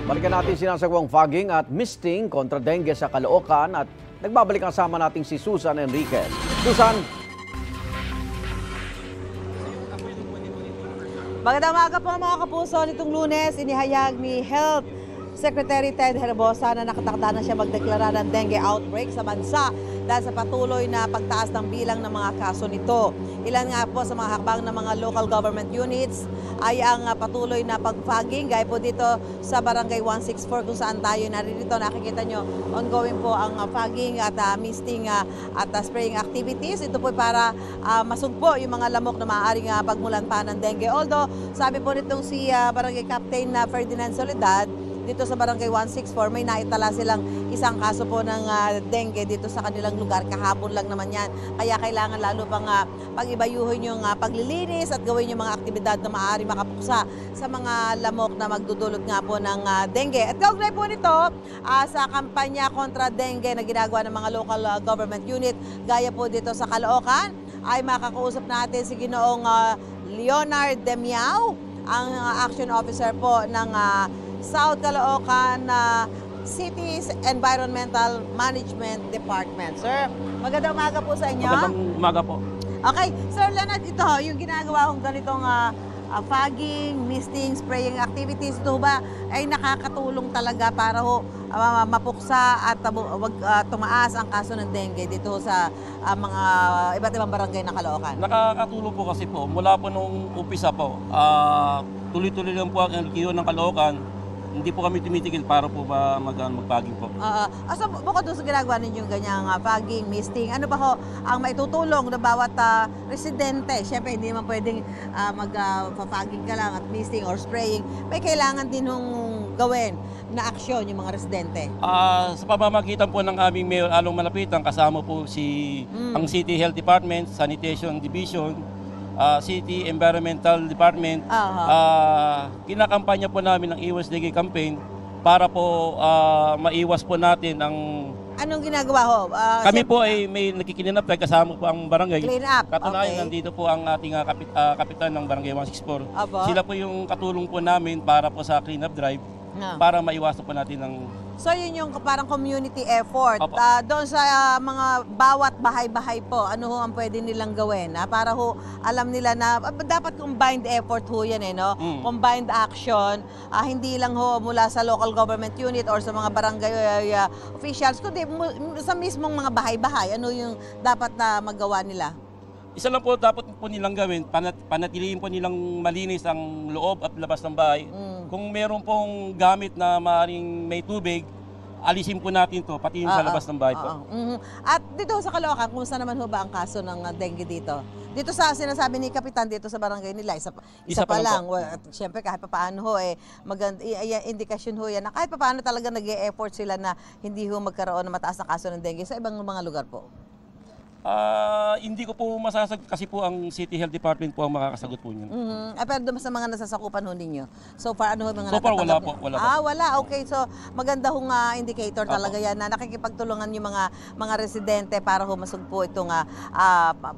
Balikan natin sinasagawang fogging at misting kontra dengue sa Caloocan at nagbabalik ang kasama nating si Susan Enriquez. Susan! Magandang umaga po mga kapuso. Nitong Lunes, inihayag ni Health Secretary Ted Herbosa na nakatakda na siya magdeklara ng dengue outbreak sa bansa dahil sa patuloy na pagtaas ng bilang ng mga kaso nito. Ilan nga po sa mga hakbang ng mga local government units ay ang patuloy na pag-fogging gaya po dito sa Barangay 164 kung saan tayo naririto. Nakikita nyo, ongoing po ang fogging at misting at spraying activities. Ito po para masugpo yung mga lamok na maaaring pagmulan pa ng dengue. Although, sabi po nitong si Barangay Captain Ferdinand Soledad, dito sa Barangay 164, may naitala silang isang kaso po ng dengue dito sa kanilang lugar. Kahapon lang naman yan. Kaya kailangan lalo pang pag-ibayuhin yung paglilinis at gawin yung mga aktibidad na maaari makapuksa sa mga lamok na magdudulot nga po ng dengue. At kaugnay po nito sa kampanya kontra dengue na ginagawa ng mga local government unit, gaya po dito sa Caloocan, ay makakausap natin si Ginoong Leonard Demiao, ang action officer po ng South Caloocan City's Environmental Management Department. Sir, magandang umaga po sa inyo. Magandang umaga po. Okay, Sir Leonard, ito yung ginagawa kong ganitong fogging, misting, spraying activities, ito ba ay nakakatulong talaga para mapuksa at tumaas ang kaso ng dengue dito sa mga iba't ibang barangay ng Caloocan? Nakakatulong po kasi po, mula po nung umpisa po, tuloy-tuloy lang po ang LGU ng Caloocan. Hindi po kami tumitigil para po mag-fogging po. So, bukod doon sa ginagawa ninyo ganyang fogging, misting, ano ba ho ang maitutulong ng bawat residente? Siyempre, hindi naman pwedeng mag-fogging ka lang at misting or spraying. May kailangan din hong gawin na aksyon yung mga residente. Sa pamamagitan po ng aming Mayor Along Malapitan, kasama po ang City Health Department, Sanitation Division, City Environmental Department, kinakampanya po namin ng Iwas Dengue Campaign para po maiwas po natin ang... Anong ginagawa ho? Kami po ay may nakikininap tayo kasama po ang barangay. Clean up. Katunayan, nandito po ang ating kapitan ng Barangay 164. Sila po yung katulong po namin para po sa clean up drive para maiwasan po natin ang... So yun yung parang community effort. Doon sa mga bawat bahay-bahay po, ano ho ang pwede nilang gawin? Para ho alam nila na dapat combined effort ho yan no? Combined action, hindi lang ho mula sa local government unit or sa mga barangay officials, kundi sa mismong mga bahay-bahay, ano yung dapat na magawa nila? Isa lang po dapat po nilang gawin, panatilihin po nilang malinis ang loob at labas ng bahay. Kung meron pong gamit na maaaring may tubig, alisin po natin to pati yung sa labas ng bahay po. At dito sa Caloocan, kumusta naman ho ba ang kaso ng dengue dito? Dito sa sinasabi ni Kapitan dito sa barangay nila, isa pa lang. Siyempre kahit pa paano ho, indikasyon ho yan na kahit pa paano talaga nag-e-effort sila na hindi ho magkaroon ng mataas na kaso ng dengue sa ibang mga lugar po. Hindi ko po masasagot kasi po ang City Health Department po ang makakasagot po niyan. Pero doon sa mga nasasakupan ho ninyo, so far ano ho mga So far wala po. Wala. Okay, so maganda hong indicator talaga yan na nakikipagtulungan yung mga residente para ho masugpo itong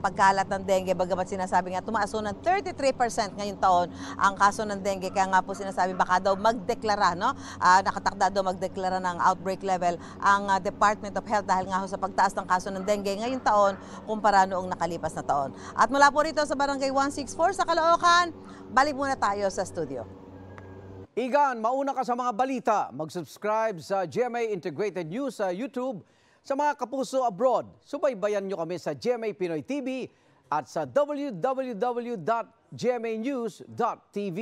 pagkalat ng dengue. Bagamat sinasabi nga tumaas ho ng 33% ngayong taon ang kaso ng dengue. Kaya nga po sinasabi baka daw magdeklara, no? Nakatakda daw magdeklara ng outbreak level ang Department of Health dahil nga ho sa pagtaas ng kaso ng dengue ngayong taon kumpara noong nakalipas na taon. At mula po rito sa Barangay 164 sa Caloocan, balik muna tayo sa studio. Igan, mauna ka sa mga balita. Mag-subscribe sa GMA Integrated News sa YouTube. Sa mga kapuso abroad, subaybayan nyo kami sa GMA Pinoy TV at sa www.gmanews.tv.